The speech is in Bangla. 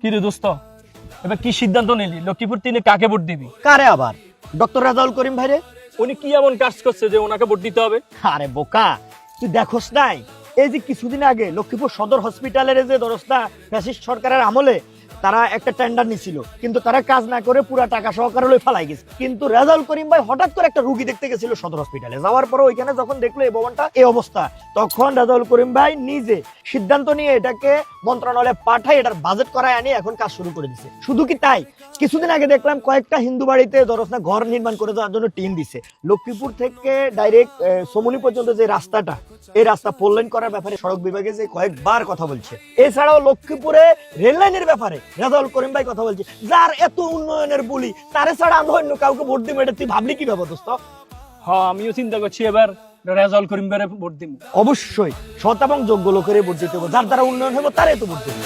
কি রে দোস্ত, এবার কি সিদ্ধান্ত নিলি? লক্ষ্মীপুর 3-এ কাকে ভোট দিবি? কারে আবার? ডক্টর রেজাউল করিম ভাইরে। উনি কি এমন কাজ করছে যে ওনাকে ভোট দিতে হবে? আরে বোকা, তুই দেখোস নাই এই যে কিছুদিন আগে লক্ষ্মীপুর সদর হসপিটালের যে দরস্তা ফ্যাসিস্ট সরকারের আমলে তারা একটা টেন্ডার নিছিল, কিন্তু তারা কাজ না করে পুরা টাকা সহকারে লই ফালাই গেছে। কিন্তু রেজাউল করিম ভাই হঠাৎ করে একটা রুগী দেখতে গেছিল সদর হসপিটালে, যাওয়ার পরে ওইখানে যখন দেখলো এই ভবনটা এই অবস্থা, তখন রেজাউল করিম ভাই নিজে সিদ্ধান্ত নিয়ে এটাকে মন্ত্রণালয়ে পাঠায় এটার বাজেট করায় আনি এখন কাজ শুরু করে দিছে। শুধু কি তাই, কিছুদিন আগে দেখলাম কয়েকটা হিন্দু বাড়িতে দরস্তা ঘর নির্মাণ করে দেওয়ার জন্য টিম দিছে। লক্ষ্মীপুর থেকে ডাইরেক্ট সমুনি পর্যন্ত যে রাস্তাটা, এই রাস্তা ফোরলেন করার ব্যাপারে সড়ক বিভাগে যে কয়েকবার কথা বলছে। এছাড়াও লক্ষ্মীপুরে রেল লাইনের ব্যাপারে রেজাউল করিম ভাই কথা বলছে। যার এত উন্নয়নের বলি, তারে ছাড়া আমরা অন্য কাউকে ভোট দিব, এটা তুই ভাবলি কিভাবে দোস্ত? হ্যাঁ, আমিও চিন্তা করছি এবার রেজাউল করিম ভাইরে ভোট দিব। অবশ্যই সৎ এবং যোগ্য লোকের ভোট দিতে হবে, যার দ্বারা উন্নয়ন হবে তারাই তো ভোট দেবে।